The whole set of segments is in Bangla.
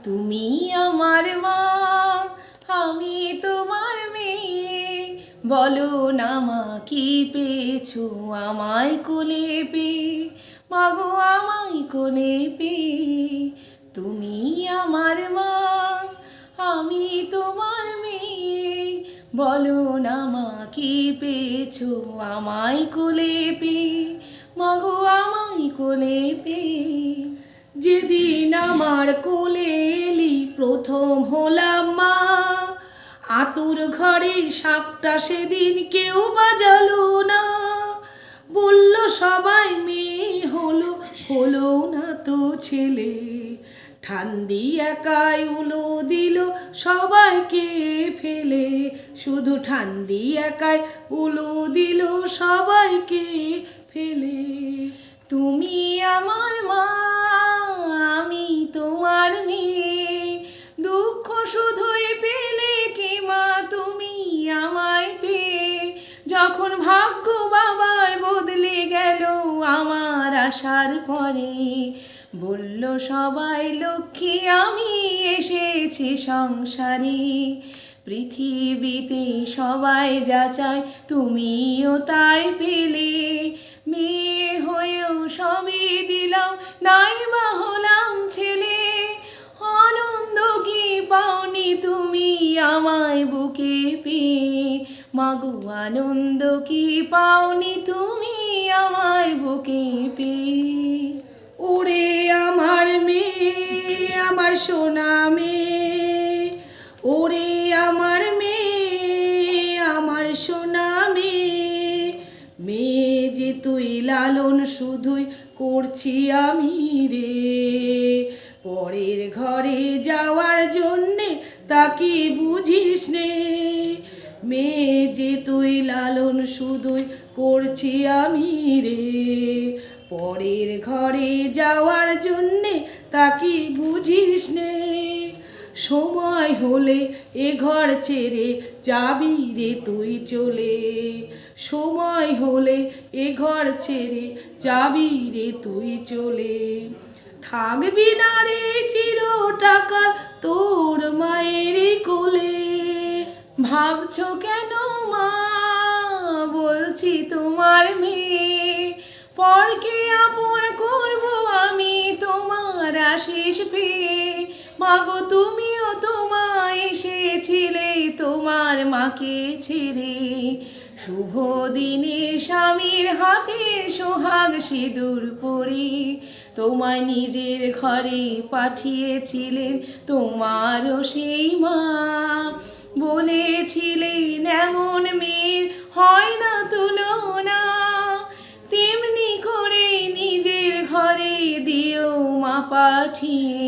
তুমি আমার মা, আমি তোমার মেয়ে। বলো না মা কি পেয়েছো আমায় কোলে পেয়ে, মাগো আমায় কোলে পেয়ে। তুমি আমার মা, আমি তোমার মেয়ে। বলো না মা কি পেয়েছো আমায় কোলে পেয়ে, মাগো আমায় কোলে পেয়ে। যেদিন আমার কোলে এলি প্রথম হলাম মা, আতুর ঘরে শাকটা সেদিন কেউ বাজালো না। বলল সবাই মেয়ে হলো, হলো না তো ছেলে। ঠান্দি একাই উলো দিল সবাইকে ফেলে, শুধু ঠান্দি একাই উলো দিল সবাইকে ফেলে। তুমি আমার মা, আমি তোমার মেয়ে। দুঃখ শুধুই পেলে কি মা তুমি আমায় পেয়ে। যখন ভাগ্য বাবার বদলে গেল আমার আসার পরে, বলল সবাই লক্ষ্মী আমি এসেছি সংসারে। পৃথিবীতে সবাই যা চায় তুমিও তাই পেলে। মেয়ে হয়েও সবই দিলাম, নাই বা হলাম ছেলে। আনন্দ কি পাওনি তুমি আমায় বুকে পেয়ে, মাগো আনন্দ কি পাওনি তুমি আমায় বুকে পেয়ে। ওরে আমার মেয়ে, আমার সোনা মেয়ে। ওরে আমার মেয়ে, আমার সোনা মেয়ে। মেয়ে যে তুই লালন শুধুই করছি আমি রে। পরের ঘরে যাওয়ার জন্যে তাকে বুঝিস নে। মেয়ে যে তুই লালন শুধুই করছি আমি রে। পরের ঘরে যাওয়ার জন্যে তাকে বুঝিস নে। সময় হলে এ ঘর ছেড়ে যাবি রে তুই চলে। সময় হলে এ ঘর ছেড়ে যাবি রে তুই চলে। থাকবি না রে চিরটাকাল তোর মায়ের কোলে। ভাবছো কেন মা, বলছি তোমার মেয়ে। পরকে আপন করব আমি তোমার আশিস পেয়ে। মাগো তুমিও তোমায় এসেছিলে তোমার মাকে ছেড়ে। শুভ দিনে স্বামীর হাতে সোহাগ সিঁদুর পরে, তোমায় নিজের ঘরে পাঠিয়েছিলেন তোমারও সেই মা। বলেছিলেন এমন মেয়ের হয় না তুলনা। তেমনি করে নিজের ঘরে দিও মা পাঠিয়ে,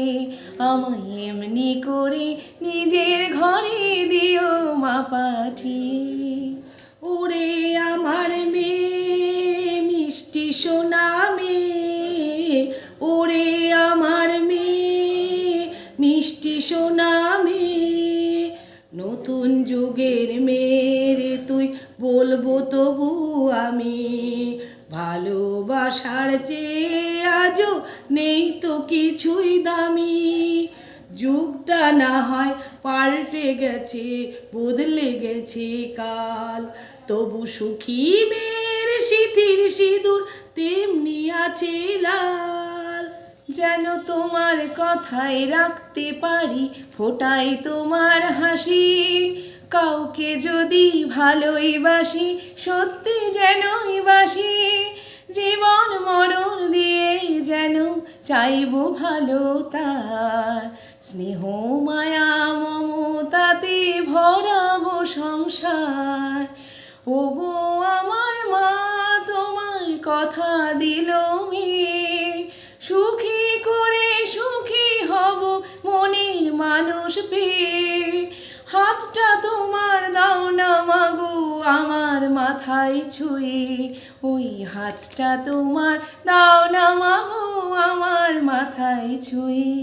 আমায় এমনি করে নিজের ঘরে দিও মা পাঠিয়ে। ওরে আমার মেয়ে, মিষ্টি সোনা মেয়ে। ওরে আমার মেয়ে, মিষ্টি সোনা মেয়ে। নতুন যুগের মেয়েরে তুই বলবো তবু আমি, ভালোবাসার চেয়ে আজও নেই তো কিছুই দামি। যুগটা না হয় পাল্টে গেছে, বদলে গেছে কাল, তবু সুখী মেয়ের সিঁথির সিঁদুর তেমনি আছে লাল। যেন তোমার কথায় রাখতে পারি ফোটাই তোমার হাসি। কাউকে যদি ভালোই বাসি সত্যি যেনই বাসি। জীবন মরণ দিয়েই যেন চাইবো ভালো তার। স্নেহ মায়া মমতাতে ভরাবো সংসার। ওগো আমার মা তোমায় কথা দিল মেয়ে। সুখী করে সুখী হব মনের মানুষ পেয়ে। হাতটা তোমার দাও না মাগো আমার মাথায় ছুঁয়ে। ওই হাতটা তোমার দাও না মাগো আমার মাথায় ছুঁয়ে।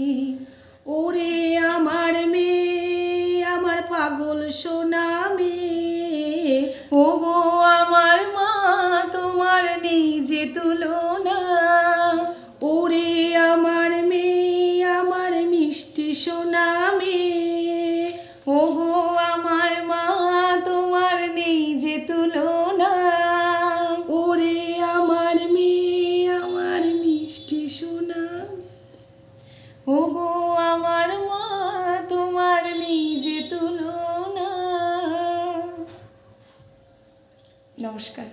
ওরে আমার মেয়ে, আমার পাগল সোনা মেয়ে। ওগো আমার মা তোমার নেই যে তুলনা। ওরে আমার মেয়ে, আমার মিষ্টি সোনা মেয়ে। ওগো আমার মা তোমার নেই যে তুলনা, ওরে আমার মেয়ে আমার মিষ্টি সোনা মেয়ে। ওগো আমার মা তোমার নেই যে তুলনা। নমস্কার।